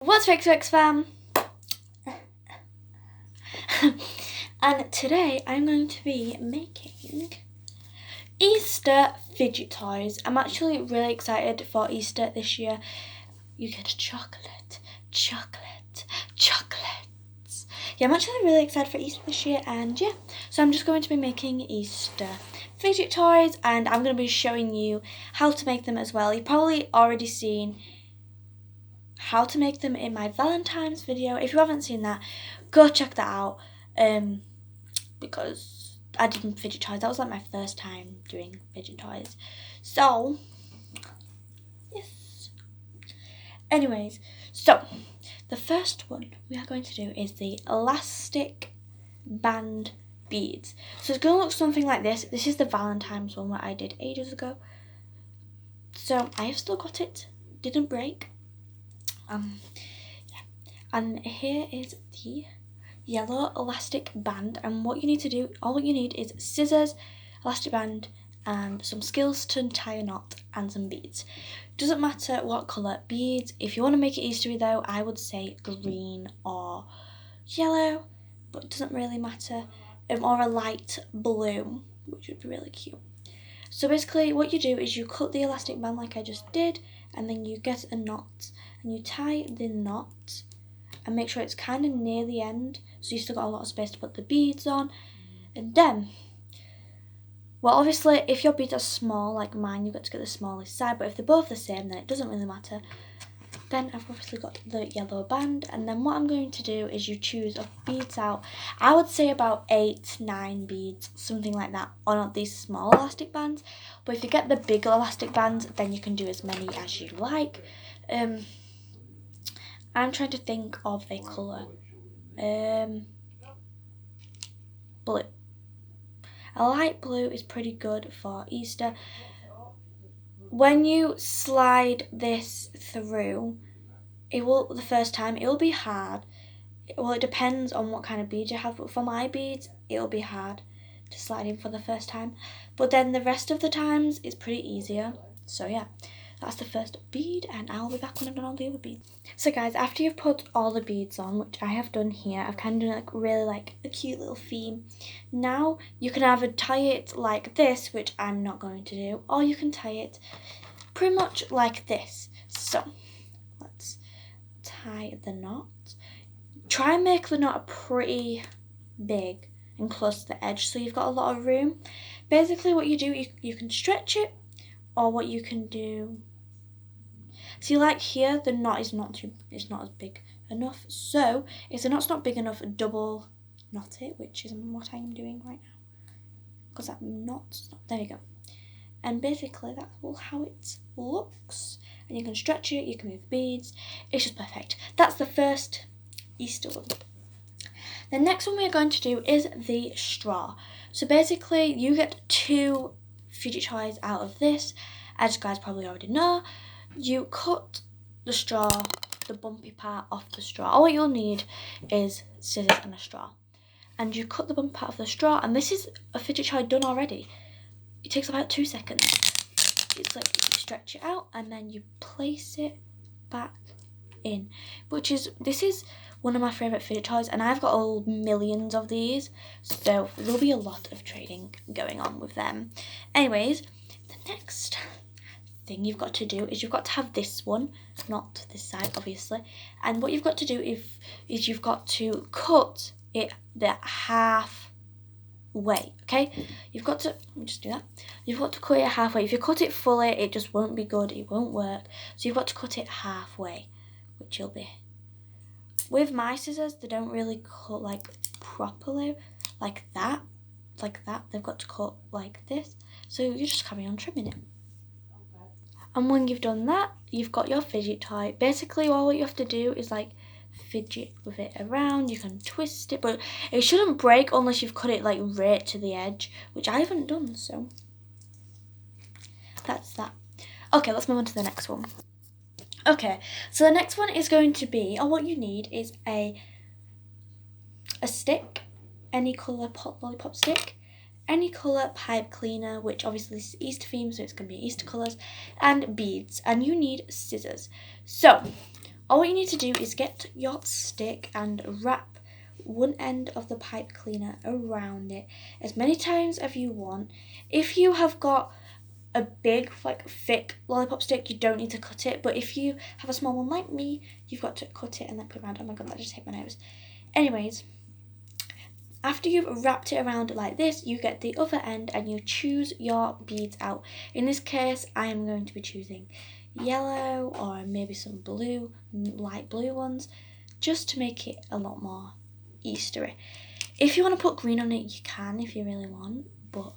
What's Fidget fam? And today I'm going to be making Easter fidget toys. I'm actually really excited for Easter this year. You get chocolate. Yeah, I'm actually really excited for Easter this year, and yeah, so I'm just going to be making Easter fidget toys, and I'm going to be showing you how to make them as well. You've probably already seen how to make them in my Valentine's video. If you haven't seen that, go check that out, because I did fidget toys. That was like my first time doing fidget toys, so yes. Anyways, so the first one we are going to do is the elastic band beads. So it's going to look something like this. This is the Valentine's one that I did ages ago, so I have still got it, didn't break. Yeah. And here is the yellow elastic band, and what you need to do, all you need is scissors, elastic band, and some skills to tie a knot, and some beads. Doesn't matter what colour beads. If you want to make it Eastery though, I would say green or yellow, but it doesn't really matter, or a light blue, which would be really cute. So basically what you do is you cut the elastic band like I just did, and then you get a knot, and you tie the knot and make sure it's kind of near the end, so you still got a lot of space to put the beads on. And then, well, obviously if your beads are small like mine, you've got to get the smallest side, but if they're both the same, then it doesn't really matter. Then I've obviously got the yellow band, and then what I'm going to do is you choose of beads out. I would say about 8-9 beads, something like that, on these small elastic bands. But if you get the bigger elastic bands, then you can do as many as you like. I'm trying to think of a colour. Blue. A light blue is pretty good for Easter. When you slide this through, the first time it will be hard. Well, it depends on what kind of beads you have, but for my beads it will be hard to slide in for the first time, but then the rest of the times it's pretty easier. So yeah, that's the first bead, and I'll be back when I've done all the other beads. So guys, after you've put all the beads on, which I have done here, I've kind of done like a cute little theme. Now you can either tie it like this, which I'm not going to do, or you can tie it pretty much like this. So let's tie the knot. Try and make the knot pretty big and close to the edge, so you've got a lot of room. Basically what you do, you can stretch it, or what you can do, see like here the knot is not as big enough, so if the knot's not big enough, double knot it, which is what I'm doing right now, because that knot's not, there you go. And basically that's how it looks, and you can stretch it, you can move beads, it's just perfect. That's the first Easter one. The next one we are going to do is the straw. So basically you get 2 fidget toys out of this. As you guys probably already know, you cut the straw, the bumpy part off the straw. All you'll need is scissors and a straw, and you cut the bumpy part of the straw, and this is a fidget toy done already. It takes about 2 seconds. It's like you stretch it out and then you place it back in, this is one of my favourite fidget toys, and I've got millions of these, so there'll be a lot of trading going on with them. Anyways, the next thing you've got to do is you've got to have this one, not this side obviously, and what you've got to do is you've got to cut it the half way, okay? You've got to, let me just do that. You've got to cut it halfway. If you cut it fully, it just won't be good, it won't work. So you've got to cut it halfway, which you'll be. With my scissors, they don't really cut like properly, like that. They've got to cut like this. So you just carry on trimming it. And when you've done that, you've got your fidget toy. Basically, all you have to do is like fidget with it around. You can twist it, but it shouldn't break unless you've cut it like right to the edge, which I haven't done, so that's that. Okay, let's move on to the next one. Okay, so the next one is going to be, what you need is a stick, any colour lollipop stick, any colour pipe cleaner, which obviously is Easter theme, so it's going to be Easter colours, and beads, and you need scissors. So all you need to do is get your stick and wrap one end of the pipe cleaner around it as many times as you want. If you have got a big, like, thick lollipop stick, you don't need to cut it, but if you have a small one like me, you've got to cut it and then put it around. Oh my god, that just hit my nose. Anyways, after you've wrapped it around like this, you get the other end and you choose your beads out. In this case, I am going to be choosing yellow or maybe some blue, light blue ones, just to make it a lot more Eastery. If you want to put green on it, you can if you really want, but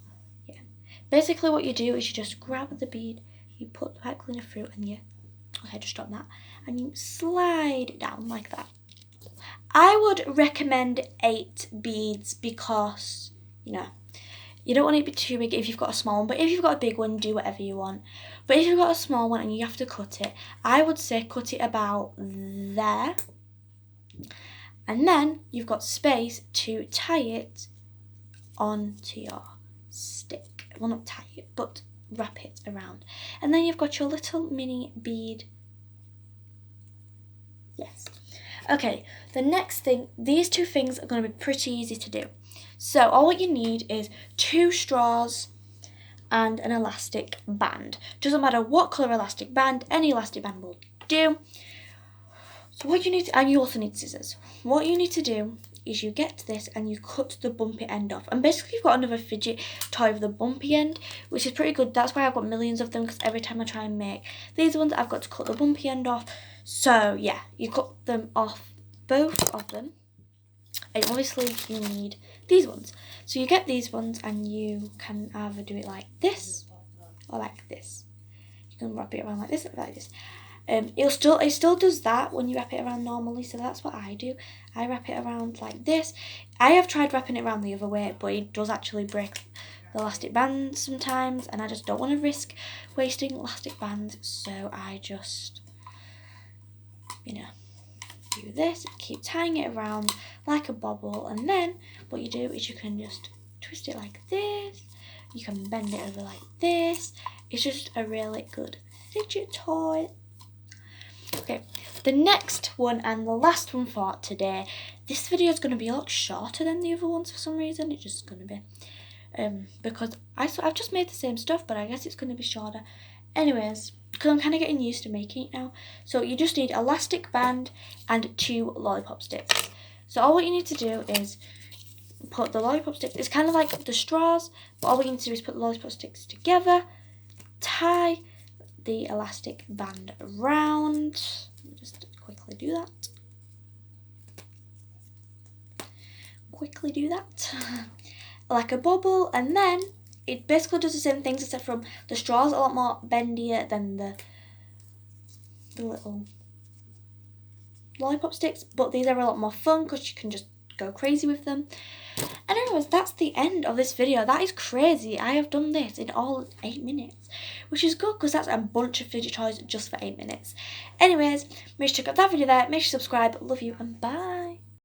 yeah. Basically what you do is you just grab the bead, you put the pipe cleaner through and you, okay, just stop that, and you slide it down like that. I would recommend 8 beads because, you know, you don't want it to be too big if you've got a small one, but if you've got a big one, do whatever you want. But if you've got a small one and you have to cut it, I would say cut it about there. And then you've got space to tie it onto your stick. Well, not tie it, but wrap it around. And then you've got your little mini bead. Yes. Okay, the next thing, these 2 things are going to be pretty easy to do. So all what you need is 2 straws and an elastic band. Doesn't matter what colour elastic band, any elastic band will do. So what you need to, and you also need scissors. What you need to do is you get this and you cut the bumpy end off. And basically you've got another fidget toy with the bumpy end, which is pretty good. That's why I've got millions of them, because every time I try and make these ones, I've got to cut the bumpy end off. So yeah, you cut them off, both of them. And obviously you need these ones. So you get these ones and you can either do it like this or like this. You can wrap it around like this or like this. It still does that when you wrap it around normally, so that's what I do. I wrap it around like this. I have tried wrapping it around the other way, but it does actually break the elastic band sometimes, and I just don't want to risk wasting elastic bands, so I just, you know, do this, keep tying it around like a bobble, and then what you do is you can just twist it like this, you can bend it over like this. It's just a really good fidget toy. Okay, the next one and the last one for today. This video is going to be a lot shorter than the other ones for some reason. It's just going to be because I've just made the same stuff, but I guess it's going to be shorter. Anyways, because I'm kind of getting used to making it now. So you just need elastic band and 2 lollipop sticks. So all what you need to do is put the lollipop sticks, it's kind of like the straws, but all we need to do is put the lollipop sticks together, tie the elastic band around. Let me just quickly do that. Like a bubble, and then it basically does the same things except from the straws a lot more bendier than the little lollipop sticks, but these are a lot more fun because you can just go crazy with them. And anyways, that's the end of this video. That is crazy. I have done this in all 8 minutes, which is good because that's a bunch of fidget toys just for 8 minutes. Anyways, make sure to check out that video there. Make sure to subscribe. Love you and bye.